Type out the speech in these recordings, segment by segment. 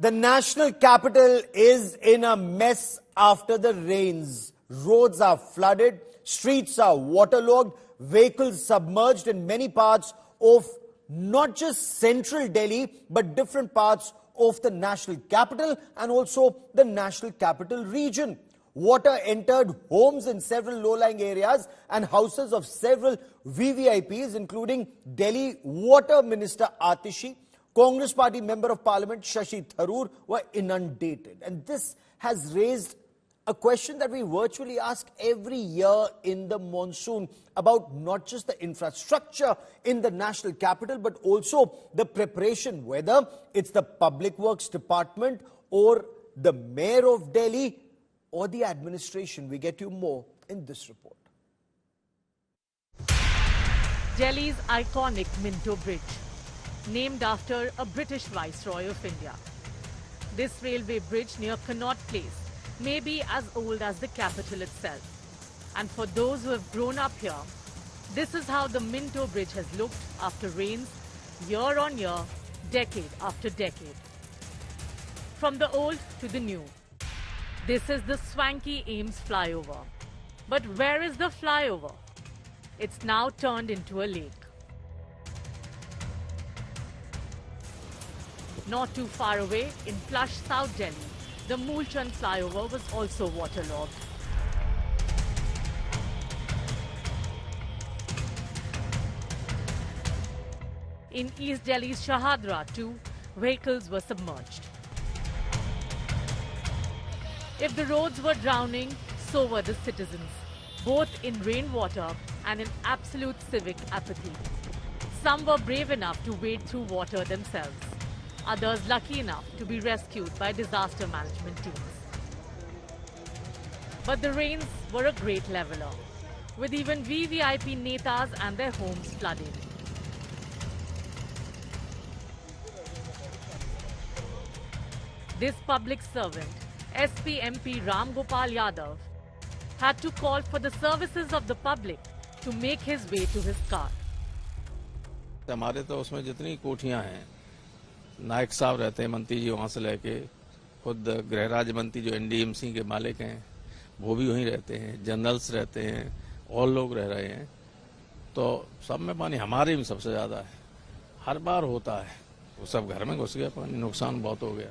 The national capital is in a mess after the rains. Roads are flooded, streets are waterlogged, vehicles submerged in many parts of not just central Delhi, but different parts of the national capital and also the national capital region. Water entered homes in several low-lying areas and houses of several VVIPs, including Delhi Water Minister Atishi, Congress Party Member of Parliament Shashi Tharoor were inundated. And this has raised a question that we virtually ask every year in the monsoon about not just the infrastructure in the national capital, but also the preparation, whether it's the Public Works Department or the Mayor of Delhi or the administration. We get you more in this report. Delhi's iconic Minto Bridge, named after a British Viceroy of India. This railway bridge near Connaught Place may be as old as the capital itself. And for those who have grown up here, this is how the Minto Bridge has looked after rains year on year, decade after decade. From the old to the new. This is the swanky Ames flyover. But where is the flyover? It's now turned into a lake. Not too far away, in plush South Delhi, the Moolchand flyover was also waterlogged. In East Delhi's Shahadra too, vehicles were submerged. If the roads were drowning, so were the citizens, both in rainwater and in absolute civic apathy. Some were brave enough to wade through water themselves. Others lucky enough to be rescued by disaster management teams. But the rains were a great leveler, with even VVIP netas and their homes flooded. This public servant, SP MP Ram Gopal Yadav, had to call for the services of the public to make his way to his car. हमारे तो उसमें जितनी कोठियां हैं, नायक साहब रहते हैं, मंत्री जी वहाँ से लेके खुद गृह राज्य मंत्री जो NDMC के मालिक हैं वो भी वहीं रहते हैं, जनरल्स रहते हैं, और लोग रह रहे हैं, तो सब में पानी हमारे में सबसे ज्यादा है. हर बार होता है, वो सब घर में घुस गया पानी, नुकसान बहुत हो गया.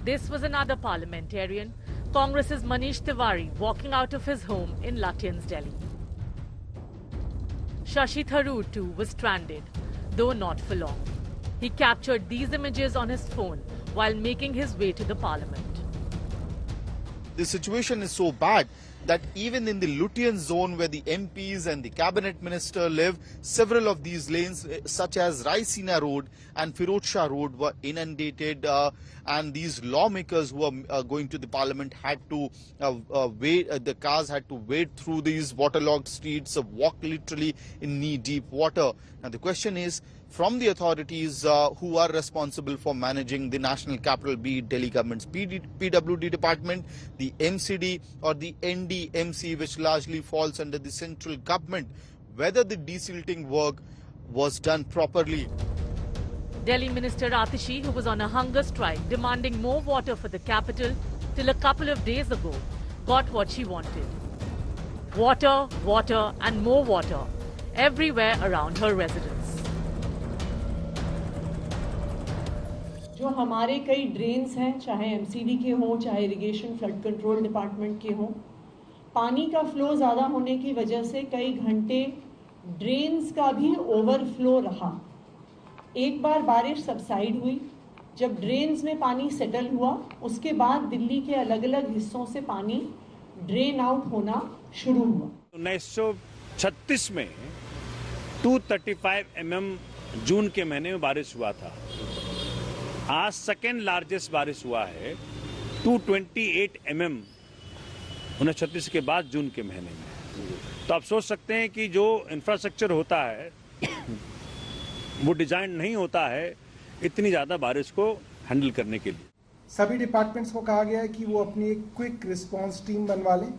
This was another parliamentarian, Congress's Manish Tiwari, walking out of his home in Lutyens, Delhi. Shashi Tharoor too was stranded, though not for long. He captured these images on his phone while making his way to the parliament. The situation is so bad that even in the Lutyens zone where the MPs and the cabinet minister live, several of these lanes such as Raisina Road and Firod Shah Road were inundated, and these lawmakers who are going to the parliament had to the cars had to wade through these waterlogged streets, walk literally in knee-deep water. And the question is, from the authorities who are responsible for managing the national capital, be it Delhi government's PWD department, the MCD or the NDMC, which largely falls under the central government, whether the desilting work was done properly. Delhi Minister Atishi, who was on a hunger strike demanding more water for the capital till a couple of days ago, got what she wanted. Water, water and more water everywhere around her residence. जो हमारे कई drains हैं, चाहे MCD के हों, चाहे irrigation flood control department के हों, पानी का फ्लो ज़्यादा होने की वजह से कई घंटे ड्रेन्स का भी ओवरफ्लो रहा. एक बार बारिश सबसाइड हुई, जब ड्रेन्स में पानी सेटल हुआ, उसके बाद दिल्ली के अलग अलग हिस्सों से पानी ड्रेन आउट होना शुरू हुआ. 1936 में 235 mm जून के महीने में बारिश हुआ था. आज सेकेंड लार्जेस्ट बारिश हुआ है 228 mm 1936 के बाद जून के महीने में. तो आप सोच सकते हैं कि जो इंफ्रास्ट्रक्चर होता है वो डिजाइन नहीं होता है इतनी ज्यादा बारिश को हैंडल करने के लिए. सभी डिपार्टमेंट्स को कहा गया है कि वो अपनी एक क्विक रिस्पांस टीम बनवा लें,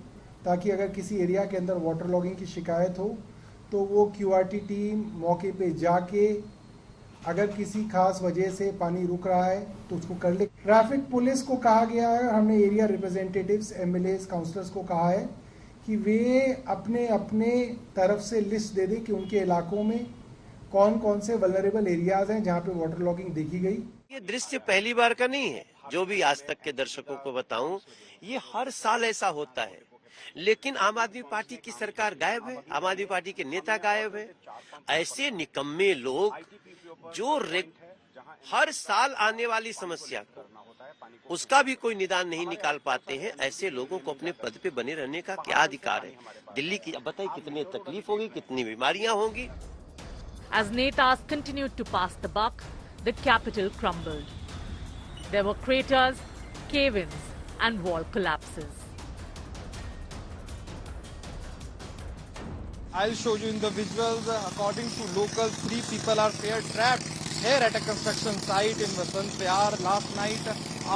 ताकि अगर किसी एरिया के अंदर वाटर लॉगिंग की शिकायत हो तो वो QRT टीम मौके पे जाके अगर किसी खास वजह से पानी रुक रहा है तो उसको कर ले। ट्रैफिक पुलिस को कहा गया है, हमने एरिया रिप्रेजेंटेटिव्स, एमएलएस, काउंसलर्स को कहा है कि वे अपने अपने तरफ से लिस्ट दे दें कि उनके इलाकों में कौन कौन से वल्नरेबल एरियाज हैं जहां पे वाटर लॉगिंग देखी गई। ये दृश्य पहली बार का नहीं है, जो भी आज तक के दर्शकों को बताऊं, ये हर साल ऐसा होता है। लेकिन आम आदमी पार्टी की सरकार गायब है, आम आदमी पार्टी के नेता गायब है। ऐसे निकम्मे लोग जो हर साल आने वाली समस्या को उसका भी कोई निदान नहीं निकाल पाते हैं, ऐसे लोगों को अपने पद पे बने रहने का क्या अधिकार है? दिल्ली की बताइए कितनी तकलीफ होगी, कितनी बीमारियां होंगी। As netas continued to pass the buck, the capital crumbled. There were craters, cave-ins, and wall collapses. I'll show you in the visuals. According to locals, 3 people are trapped here at a construction site in Vasant Vihar. Last night,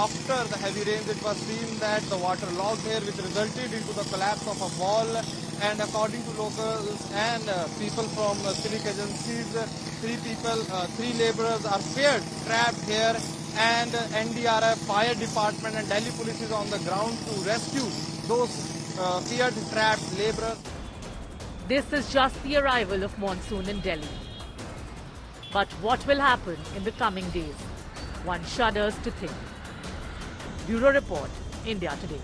after the heavy rains, it was seen that the water logged here, which resulted into the collapse of a wall. And according to locals and people from civic agencies, 3 laborers are feared trapped here, and NDRF, fire department, and Delhi police is on the ground to rescue those feared trapped laborers. This is just the arrival of monsoon in Delhi. But what will happen in the coming days? One shudders to think. Bureau Report, India Today.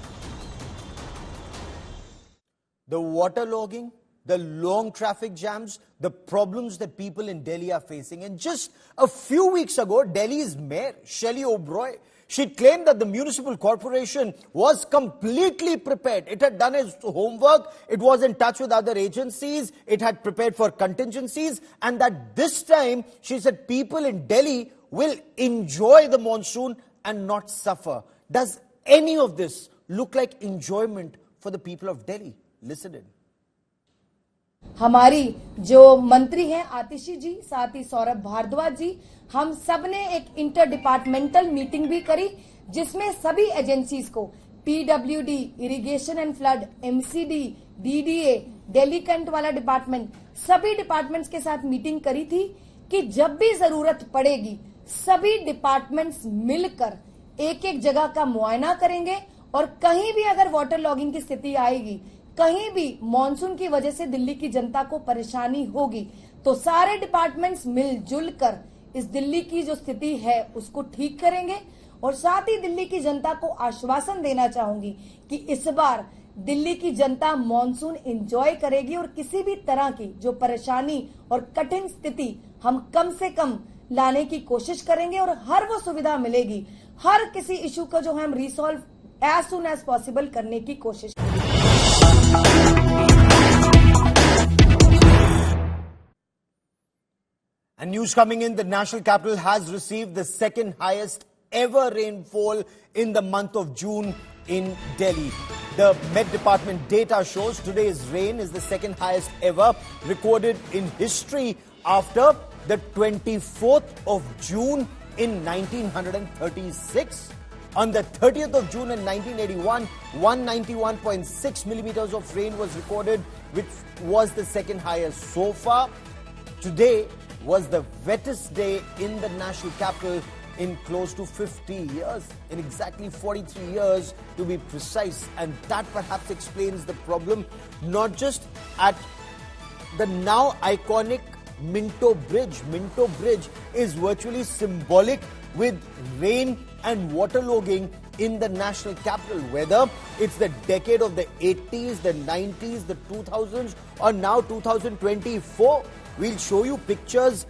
The waterlogging, the long traffic jams, the problems that people in Delhi are facing. And just a few weeks ago, Delhi's mayor, Shelley Oberoi, she claimed that the municipal corporation was completely prepared. It had done its homework, it was in touch with other agencies, it had prepared for contingencies, and that this time, she said, people in Delhi will enjoy the monsoon and not suffer. Does any of this look like enjoyment for the people of Delhi? Listen in. हमारी जो मंत्री हैं आतिशी जी, साथ ही सौरभ भारद्वाज जी, हम सब ने एक inter departmental meeting भी करी, जिसमें सभी एजेंसीज को, PWD, irrigation and flood, MCD, DDA, Delhi Cantt वाला डिपार्टमेंट, सभी डिपार्टमेंट्स के साथ मीटिंग करी थी कि जब भी जरूरत पड़ेगी सभी डिपार्टमेंट्स मिलकर एक एक जगह का मुआयना करेंगे, और कहीं भी अगर वाटर लॉगिंग की स्थिति आएगी, कहीं भी मॉनसून की वजह से दिल्ली की जनता को परेशानी होगी, तो सारे डिपार्टमेंट्स मिलजुल कर इस दिल्ली की जो स्थिति है उसको ठीक करेंगे। और साथ ही दिल्ली की जनता को आश्वासन देना चाहूंगी कि इस बार दिल्ली की जनता मॉनसून एंजॉय करेगी, और किसी भी तरह की जो परेशानी और कठिन स्थिति हम कम से कम लाने की कोशिश करेंगे, और हर वो सुविधा मिलेगी, हर किसी इशू को जो हम resolve as soon as possible करने की कोशिश करेंगे। And news coming in, the national capital has received the second highest ever rainfall in the month of June in Delhi. The Met Department data shows today's rain is the second highest ever recorded in history after the 24th of June in 1936. On the 30th of June in 1981, 191.6 millimeters of rain was recorded, which was the second highest so far. Today was the wettest day in the national capital in close to 50 years, in exactly 43 years to be precise. And that perhaps explains the problem, not just at the now iconic Minto Bridge. Minto Bridge is virtually symbolic with rain and waterlogging in the national capital. Whether it's the decade of the 80s, the 90s, the 2000s, or now 2024, we'll show you pictures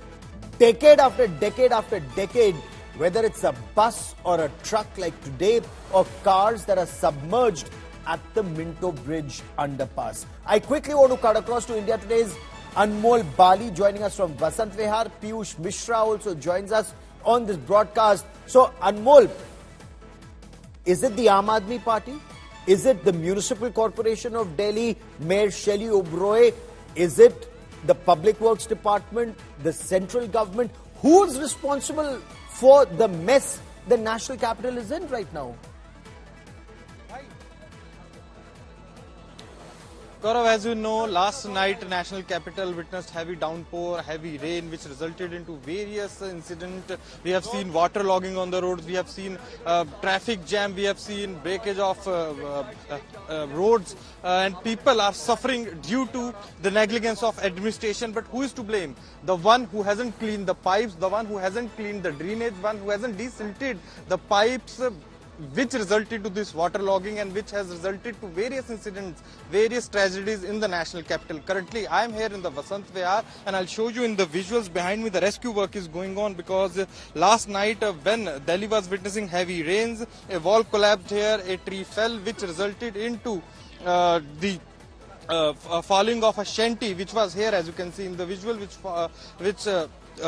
decade after decade after decade, whether it's a bus or a truck like today, or cars that are submerged at the Minto Bridge underpass. I quickly want to cut across to India Today's Anmol Bali, joining us from Vasant Vihar. Piyush Mishra also joins us on this broadcast. So, Anmol, is it the Aam Aadmi Party? Is it the Municipal Corporation of Delhi, Mayor Shelley Oberoi? Is it the Public Works Department, the central government? Who's responsible for the mess the national capital is in right now? Gaurav, as you know, last night national capital witnessed heavy downpour, heavy rain, which resulted into various incidents. We have seen water logging on the roads, we have seen traffic jam, we have seen breakage of roads, and people are suffering due to the negligence of administration. But who is to blame? The one who hasn't cleaned the pipes, the one who hasn't cleaned the drainage, one who hasn't desilted the pipes, which resulted to this water logging and which has resulted to various incidents, various tragedies in the national capital. Currently, I am here in the Vasant Vihar and I'll show you in the visuals behind me the rescue work is going on, because last night when Delhi was witnessing heavy rains, a wall collapsed here, a tree fell, which resulted into the falling of a shanty, which was here, as you can see in the visual, which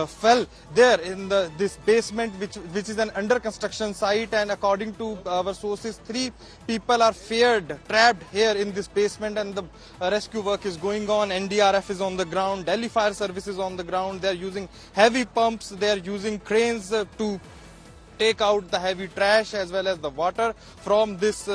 fell there in this basement, which is an under construction site, and according to our sources, 3 people are feared trapped here in this basement, and the rescue work is going on. NDRF is on the ground, Delhi Fire Service is on the ground. They are using heavy pumps, they are using cranes to take out the heavy trash as well as the water from this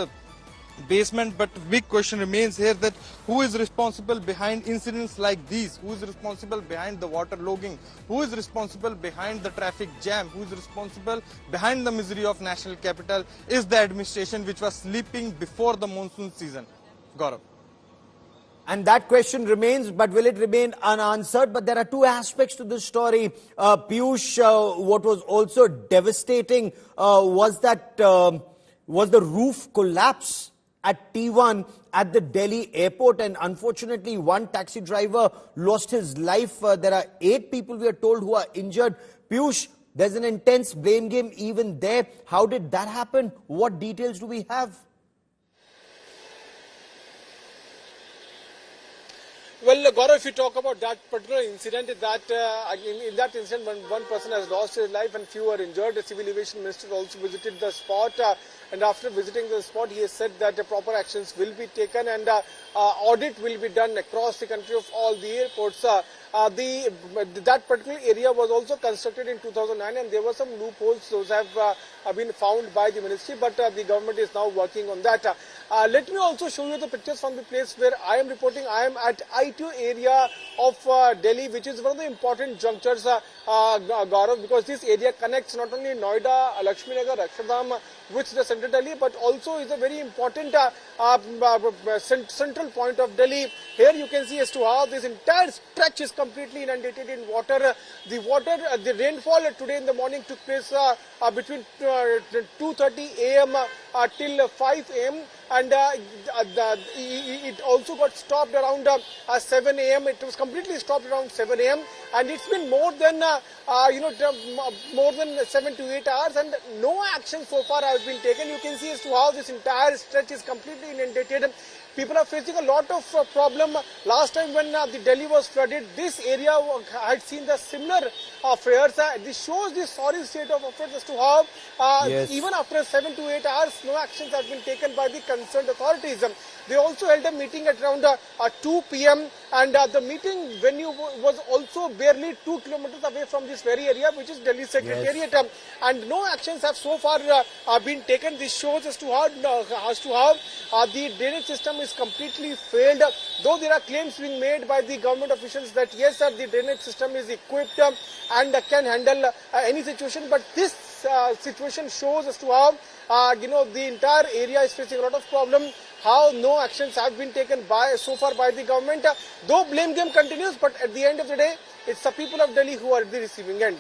basement. But big question remains here, that who is responsible behind incidents like these? Who is responsible behind the water logging? Who is responsible behind the traffic jam? Who is responsible behind the misery of national capital? Is the administration which was sleeping before the monsoon season? Gaurav. And that question remains, but will it remain unanswered? But there are 2 aspects to this story. Piyush, what was also devastating was the roof collapse at T1 at the Delhi airport, and unfortunately one taxi driver lost his life. There are 8 people, we are told, who are injured. Piyush, there's an intense blame game even there. How did that happen? What details do we have? Well, Gaurav, if you talk about that particular incident, in that incident, one person has lost his life and few are injured. The Civil Aviation Minister also visited the spot, and after visiting the spot, he has said that proper actions will be taken and audit will be done across the country of all the airports. That particular area was also constructed in 2009, and there were some loopholes. Those have been found by the ministry, but the government is now working on that. Let me also show you the pictures from the place where I am reporting. I am at ITO area of Delhi, which is one of the important junctures, Gaurav, because this area connects not only Noida, Lakshminagar, Akshardham with the central Delhi, but also is a very important central point of Delhi. Here you can see as to how this entire stretch is completely inundated in water. The rainfall today in the morning took place between 2:30 a.m. Till 5 a.m. and it also got stopped around 7 a.m. It was completely stopped around 7 a.m. and it's been more than more than 7 to 8 hours, and no action so far has been taken. You can see as to how this entire stretch is completely inundated. People are facing a lot of problem. Last time when the Delhi was flooded, this area had seen the similar affairs. This shows the sorry state of affairs as to how even after 7 to 8 hours, no actions have been taken by the concerned authorities. They also held a meeting at around 2 p.m. and the meeting venue was also barely 2 kilometers away from this very area, which is Delhi Secretariat. And no actions have so far been taken. This shows as to how the drainage system is completely failed. Though there are claims being made by the government officials that yes, sir, the drainage system is equipped and can handle any situation, but this situation shows as to how the entire area is facing a lot of problem. How no actions have been taken so far by the government. Though blame game continues, but at the end of the day, it's the people of Delhi who are at the receiving end.